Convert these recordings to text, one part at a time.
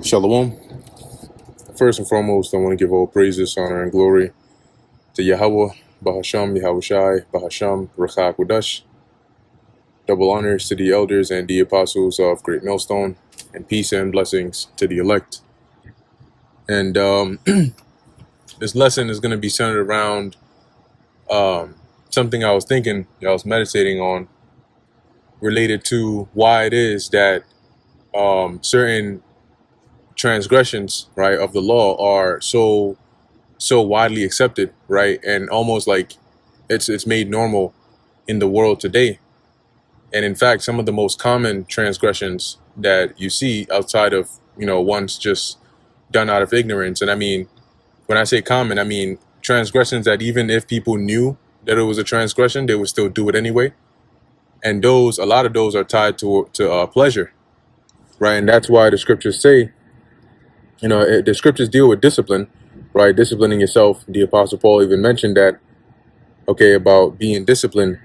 Shalom. First and foremost, I want to give all praises, honor, and glory to Yahweh, Bahasham, Yahushai, Bahasham, Rachak Wadash. Double honors to the elders and the apostles of Great Millstone, and peace and blessings to the elect. And this lesson is going to be centered around something I was meditating on, related to why it is that certain transgressions, right, of the law are so widely accepted, right, and almost like it's made normal in the world today. And in fact, some of the most common transgressions that you see outside of, ones just done out of ignorance. And I mean, when I say common, I mean transgressions that even if people knew that it was a transgression, they would still do it anyway. And a lot of those are tied to pleasure, right? And that's why the scriptures say, the scriptures deal with discipline, right? Disciplining yourself. The Apostle Paul even mentioned that, about being disciplined.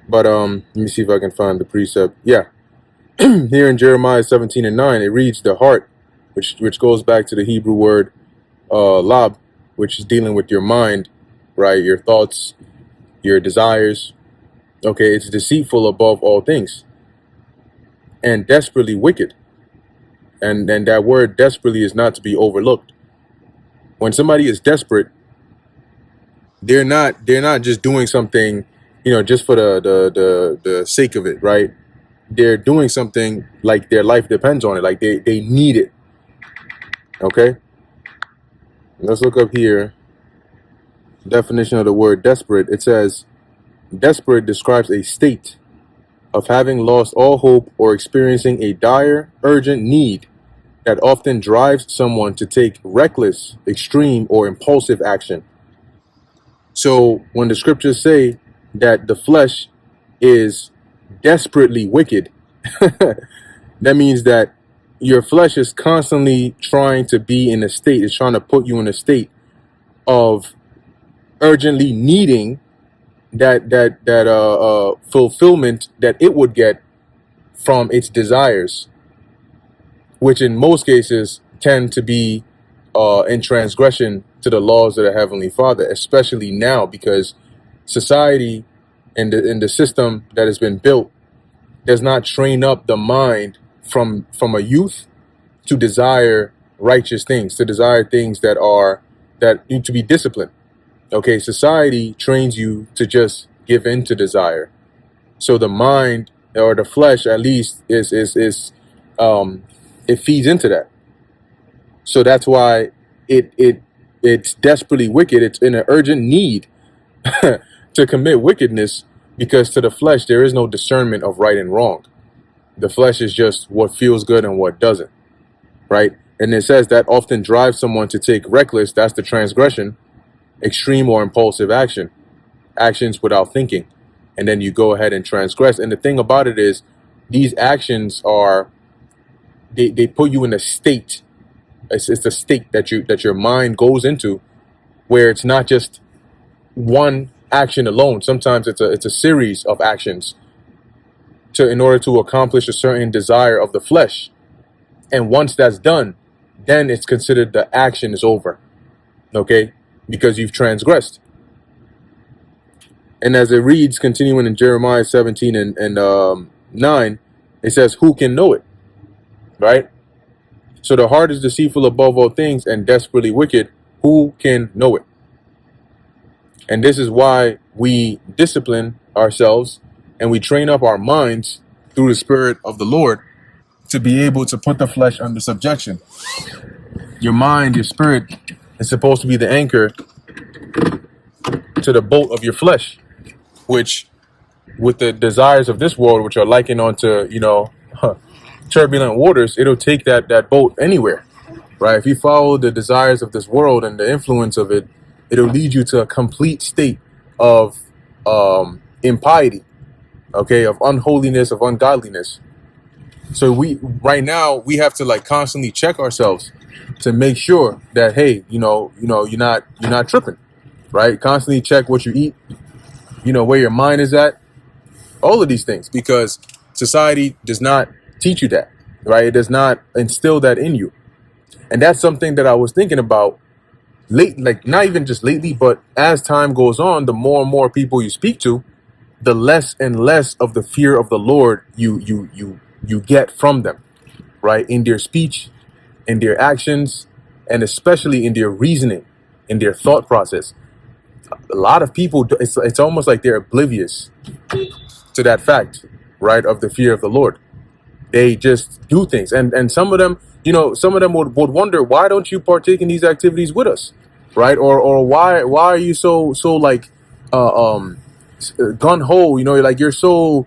But let me see if I can find the precept. Yeah. Here in Jeremiah 17:9, it reads the heart, which goes back to the Hebrew word lab, which is dealing with your mind, right? Your thoughts, your desires. Okay, it's deceitful above all things and desperately wicked. And that word desperately is not to be overlooked. When somebody is desperate, they're not just doing something, just for the sake of it, right? They're doing something like their life depends on it, like they need it. Okay, let's look up here. Definition of the word desperate. It says, desperate describes a state of having lost all hope or experiencing a dire, urgent need that often drives someone to take reckless, extreme, or impulsive action. So when the scriptures say that the flesh is desperately wicked, that means that your flesh is constantly trying to be in a state, it's trying to put you in a state of urgently needing that fulfillment that it would get from its desires, which in most cases tend to be in transgression to the laws of the Heavenly Father, especially now, because society and the system that has been built does not train up the mind from a youth to desire righteous things, to desire things that need to be disciplined. Okay, society trains you to just give in to desire. So the mind, or the flesh at least, is it feeds into that. So that's why it's desperately wicked. It's in an urgent need to commit wickedness, because to the flesh there is no discernment of right and wrong. The flesh is just what feels good and what doesn't, right? And it says that often drives someone to take reckless, that's the transgression, extreme or impulsive actions without thinking. And then you go ahead and transgress. And the thing about it is, these actions are, they put you in a state. It's a state that your mind goes into, where it's not just one action alone. Sometimes it's a series of actions in order to accomplish a certain desire of the flesh. And once that's done, then it's considered the action is over. Okay, because you've transgressed. And as it reads, continuing in Jeremiah 17 and 9, it says, who can know it? Right? So the heart is deceitful above all things and desperately wicked. Who can know it? And this is why we discipline ourselves and we train up our minds through the Spirit of the Lord to be able to put the flesh under subjection. Your mind, your spirit, is supposed to be the anchor to the boat of your flesh, which, with the desires of this world, which are likened onto, turbulent waters, it'll take that boat anywhere, right? If you follow the desires of this world and the influence of it, it'll lead you to a complete state of impiety, okay, of unholiness, of ungodliness. So right now we have to constantly check ourselves to make sure that, hey, you're not tripping, right? Constantly check what you eat, where your mind is at, all of these things, because society does not teach you that. right? It does not instill that in you. And that's something that I was thinking about late, like not even just lately, but as time goes on, the more and more people you speak to, the less and less of the fear of the Lord you get from them, right? In their speech, in their actions, and especially in their reasoning, in their thought process. A lot of people, it's almost like they're oblivious to that fact, right? Of the fear of the Lord. They just do things, and some of them, some of them would wonder, why don't you partake in these activities with us, right? Or why are you so like gun ho, like you're so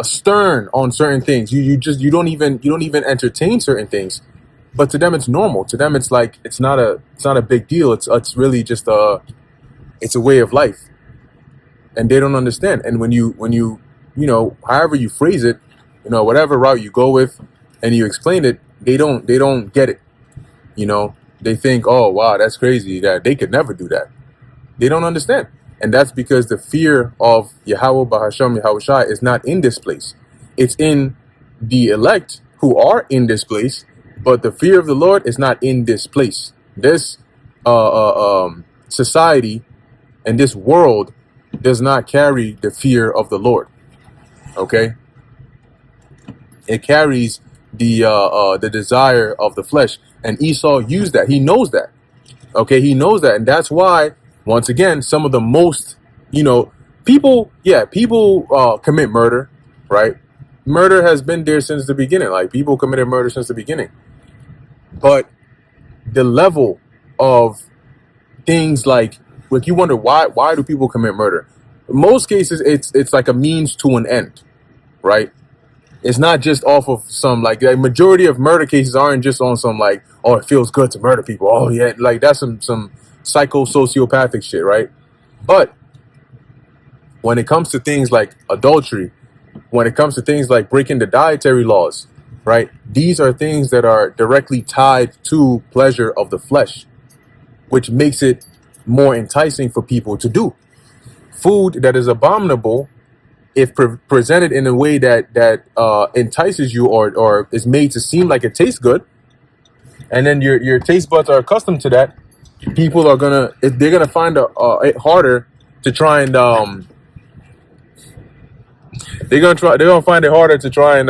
stern on certain things. You don't even entertain certain things, but to them it's normal. To them it's like it's not a big deal. It's really just it's a way of life, and they don't understand. And when you however you phrase it, whatever route you go with, and you explain it, they don't get it. They think, oh wow, that's crazy, that they could never do that. They don't understand. And that's because the fear of Yahweh Bahasham Yahushai is not in this place. It's in the elect who are in this place, but the fear of the Lord is not in this place. This society and this world does not carry the fear of the Lord. Okay? It carries the desire of the flesh. And Esau used that. He knows that. Okay, he knows that. And that's why, once again, some of the most, people commit murder, right? Murder has been there since the beginning. Like, people committed murder since the beginning. But the level of things like you wonder, why do people commit murder? In most cases, it's like a means to an end, right? It's not just off of some, like majority of murder cases aren't just on some like, oh, it feels good to murder people. Oh yeah, like that's some psychopathic shit, right? But when it comes to things like adultery, when it comes to things like breaking the dietary laws, right? These are things that are directly tied to pleasure of the flesh, which makes it more enticing for people to do. Food that is abominable, if presented in a way that entices you or is made to seem like it tastes good, and then your taste buds are accustomed to that, people are they're gonna find it harder to try and they're gonna find it harder to try and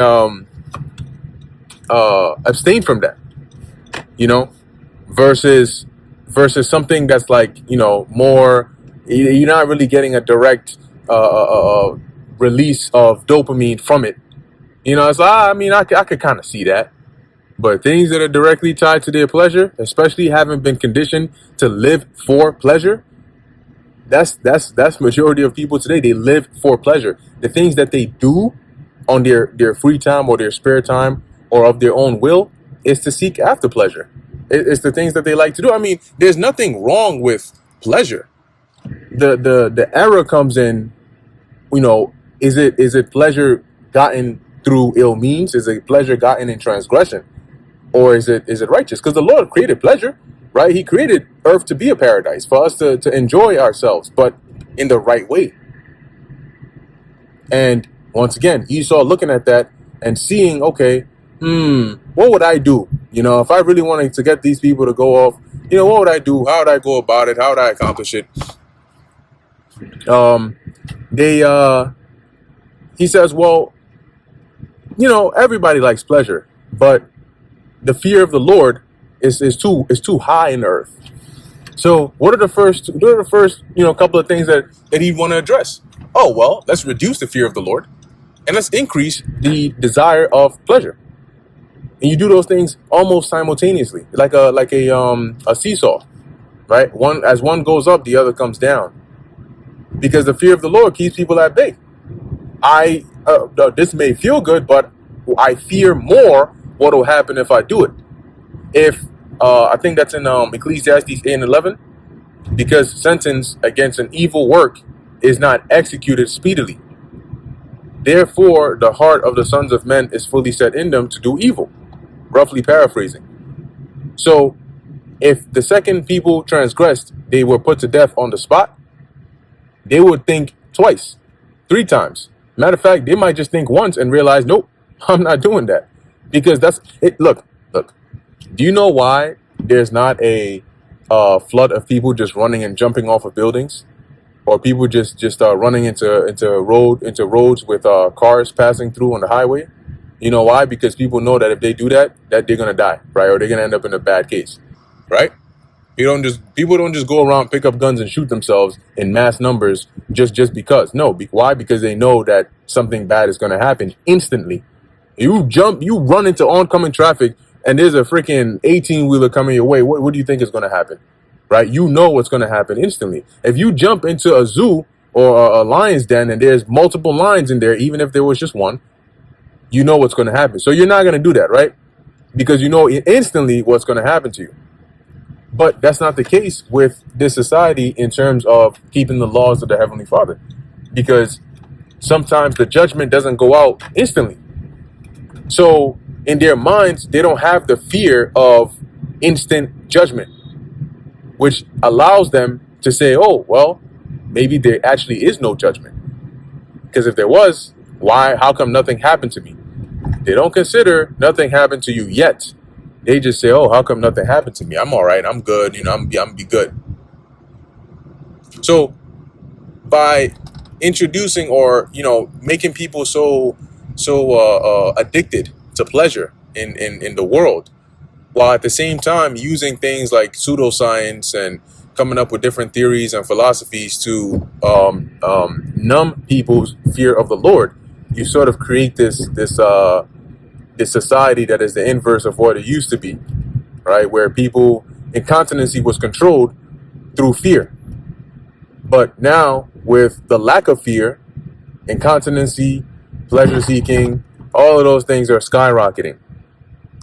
abstain from that, versus something that's like more, you're not really getting a direct release of dopamine from it. It's like, I mean, I could kind of see that. But things that are directly tied to their pleasure, especially having been conditioned to live for pleasure, that's majority of people today. They live for pleasure. The things that they do on their free time or their spare time or of their own will is to seek after pleasure. It's the things that they like to do. I mean, there's nothing wrong with pleasure. The error comes in, is it pleasure gotten through ill means? Is it pleasure gotten in transgression? Or is it righteous? Because the Lord created pleasure, right? He created earth to be a paradise for us to enjoy ourselves, but in the right way. And once again, Esau looking at that and seeing, okay, what would I do? If I really wanted to get these people to go off, what would I do? How would I go about it? How would I accomplish it? He says, well, everybody likes pleasure, but the fear of the Lord is too high in the earth. So what are the first couple of things that he'd want to address? Oh, well, let's reduce the fear of the Lord and let's increase the desire of pleasure. And you do those things almost simultaneously, like a seesaw, right? One goes up, the other comes down, because the fear of the Lord keeps people at bay. This may feel good, but I fear more what will happen if I do it. If I think that's in Ecclesiastes 8:11, because sentence against an evil work is not executed speedily. Therefore, the heart of the sons of men is fully set in them to do evil. Roughly paraphrasing. So, if the second people transgressed, they were put to death on the spot, they would think twice, 3 times. Matter of fact, they might just think once and realize, nope, I'm not doing that. because that's it. Look. Do you know why there's not a flood of people just running and jumping off of buildings, or people just running into roads with cars passing through on the highway? You know why? Because people know that if they do that, that they're gonna die, right? Or they're gonna end up in a bad case, right? People don't just go around, pick up guns and shoot themselves in mass numbers just because. No, why? Because they know that something bad is gonna happen instantly. You run into oncoming traffic, and there's a freaking 18-wheeler coming your way. What do you think is gonna happen, right? You know what's gonna happen instantly. If you jump into a zoo or a lion's den and there's multiple lions in there, even if there was just one, you know what's gonna happen. So you're not gonna do that, right? Because you know instantly what's gonna happen to you. But that's not the case with this society in terms of keeping the laws of the Heavenly Father. Because sometimes the judgment doesn't go out instantly. So in their minds, they don't have the fear of instant judgment, which allows them to say, oh, well, maybe there actually is no judgment. Because if there was, how come nothing happened to me? They don't consider nothing happened to you yet. They just say, oh, how come nothing happened to me? I'm all right. I'm good. I'm be good. So by introducing or, making people so addicted to pleasure in the world, while at the same time using things like pseudoscience and coming up with different theories and philosophies to numb people's fear of the Lord, you sort of create this society that is the inverse of what it used to be, right? Where incontinency was controlled through fear. But now, with the lack of fear, incontinency, pleasure seeking, all of those things are skyrocketing.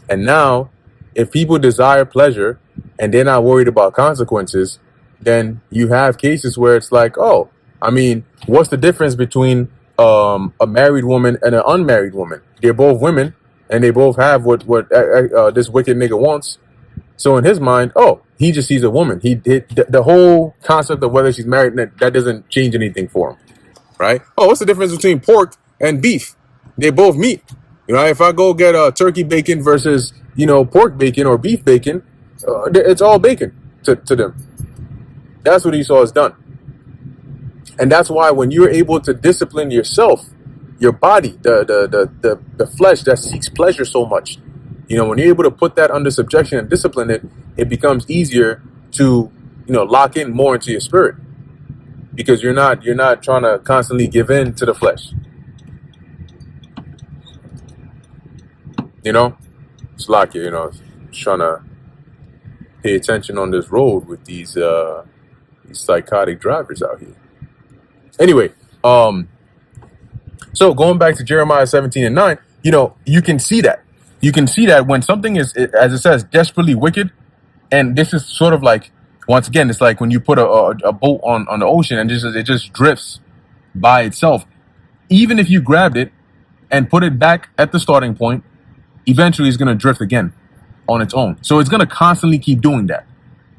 And now, if people desire pleasure and they're not worried about consequences, then you have cases where it's like, oh, what's the difference between a married woman and an unmarried woman? They're both women, and they both have what this wicked nigga wants. So in his mind, oh, he just sees a woman. The whole concept of whether she's married, that doesn't change anything for him, right? Oh, what's the difference between pork and beef? They're both meat. If I go get turkey bacon versus pork bacon or beef bacon, it's all bacon to them. That's what Esau has done, and that's why when you're able to discipline yourself, your body, the flesh that seeks pleasure so much, when you're able to put that under subjection and discipline it, it becomes easier to, lock in more into your spirit, because you're not trying to constantly give in to the flesh. It's like, trying to pay attention on this road with these psychotic drivers out here. Anyway, so going back to Jeremiah 17:9, you can see that. You can see that when something is, as it says, desperately wicked, and this is sort of like, once again, it's like when you put a boat on the ocean and it just drifts by itself. Even if you grabbed it and put it back at the starting point, eventually it's going to drift again on its own. So it's going to constantly keep doing that.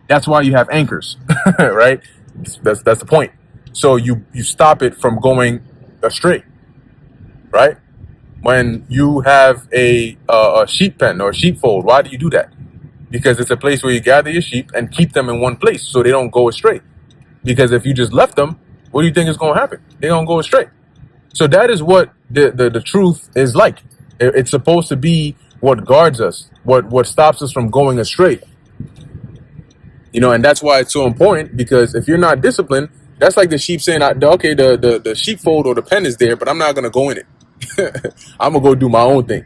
That's why you have anchors, right? That's the point. So you stop it from going astray, right? When you have a sheep pen or sheepfold, why do you do that? Because it's a place where you gather your sheep and keep them in one place so they don't go astray. Because if you just left them, what do you think is going to happen? They're going to go astray. So that is what the truth is like. It's supposed to be what guards us, what stops us from going astray. And that's why it's so important, because if you're not disciplined, that's like the sheep saying, okay, the sheepfold or the pen is there, but I'm not going to go in it. I'm going to go do my own thing.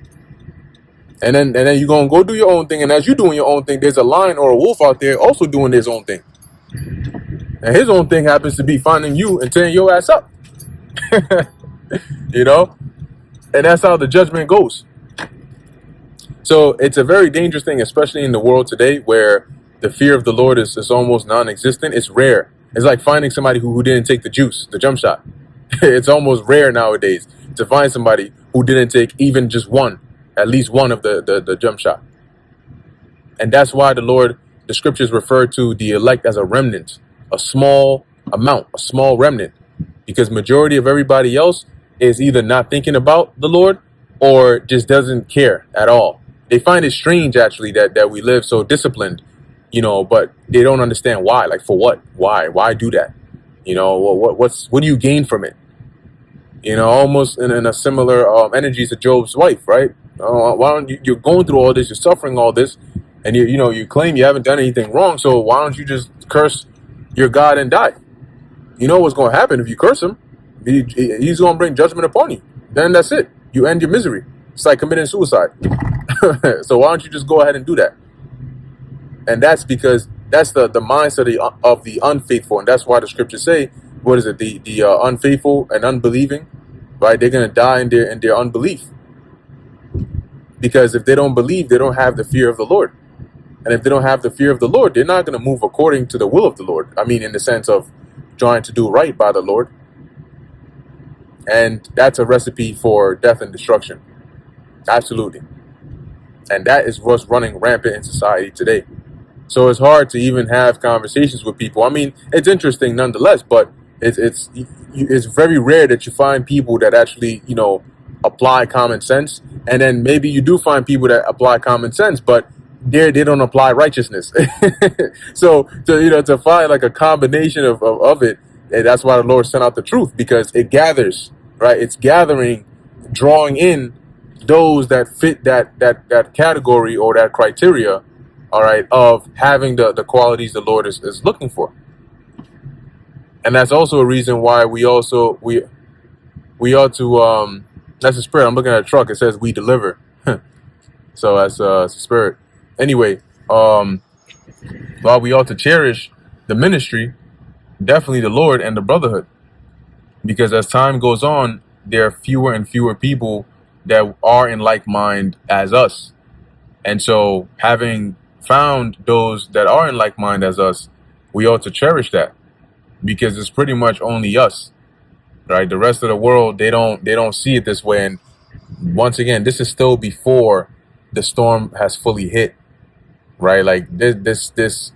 And then you're going to go do your own thing. And as you're doing your own thing, there's a lion or a wolf out there also doing his own thing. And his own thing happens to be finding you and tearing your ass up. And that's how the judgment goes. So it's a very dangerous thing, especially in the world today where the fear of the Lord is almost non-existent. It's rare. It's like finding somebody who didn't take the jump shot. It's almost rare nowadays to find somebody who didn't take even just at least one of the jump shot. And that's why the scriptures refer to the elect as a remnant, a small amount, a small remnant, because majority of everybody else is either not thinking about the Lord or just doesn't care at all. They find it strange actually that we live so disciplined, but they don't understand why. Like, for what? Why do that? What do you gain from it? Almost in a similar energy to Job's wife, right? Why don't you're going through all this, you're suffering all this, and you claim you haven't done anything wrong, so why don't you just curse your God and die? You know what's going to happen if you curse him. He's going to bring judgment upon you. Then that's it. You end your misery. It's like committing suicide. So why don't you just go ahead and do that? And that's because that's the mindset of the unfaithful. And that's why the scriptures say, what is it? The unfaithful and unbelieving, right? They're going to die in their unbelief. Because if they don't believe, they don't have the fear of the Lord. And if they don't have the fear of the Lord, they're not going to move according to the will of the Lord. I mean, in the sense of trying to do right by the Lord. And that's a recipe for death and destruction. Absolutely. And that is what's running rampant in society today. So it's hard to even have conversations with people. I mean, it's interesting nonetheless, but it's very rare that you find people that actually, apply common sense. And then maybe you do find people that apply common sense, but they don't apply righteousness. So to find like a combination of it, and that's why the Lord sent out the truth, because it gathers, right? It's gathering, drawing in those that fit that category or that criteria, all right, of having the qualities the Lord is looking for. And that's also a reason why we ought to that's the spirit. I'm looking at a truck, it says we deliver. So that's a spirit. Anyway, while we ought to cherish the ministry, definitely the Lord and the brotherhood, because as time goes on, there are fewer and fewer people that are in like mind as us. And so having found those that are in like mind as us, we ought to cherish that, because it's pretty much only us, right? The rest of the world, they don't see it this way. And once again, this is still before the storm has fully hit, right? Like this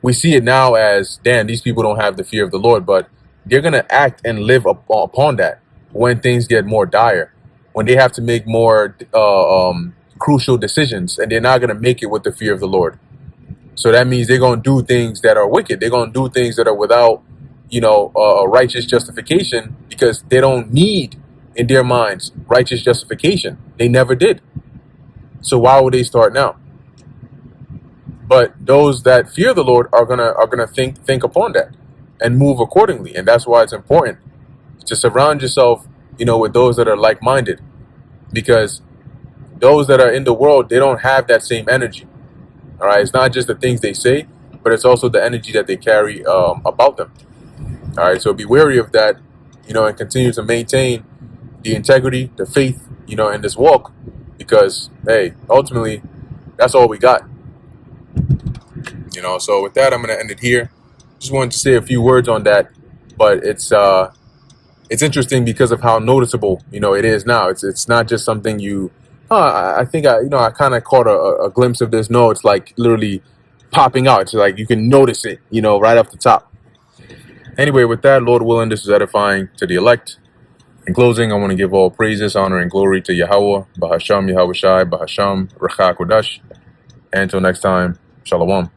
we see it now as, damn, these people don't have the fear of the Lord, but they're going to act and live upon that when things get more dire, when they have to make more crucial decisions, and they're not going to make it with the fear of the Lord. So that means they're going to do things that are wicked. They're going to do things that are without, a righteous justification, because they don't need, in their minds, righteous justification. They never did. So why would they start now? But those that fear the Lord are gonna think upon that and move accordingly. And that's why it's important to surround yourself, with those that are like-minded, because those that are in the world, they don't have that same energy. All right, it's not just the things they say, but it's also the energy that they carry about them. All right, so be wary of that, and continue to maintain the integrity, the faith, in this walk, because hey, ultimately, that's all we got. So with that, I'm gonna end it here. Just wanted to say a few words on that, but it's interesting because of how noticeable it is now. It's not just something you. I think I kind of caught a glimpse of this. No, it's like literally popping out. It's like you can notice it, right off the top. Anyway, with that, Lord willing, this is edifying to the elect. In closing, I want to give all praises, honor, and glory to Yahweh, Bahasham Yahweh Shai, Bahasham Rechak Kodash. And until next time, Shalom.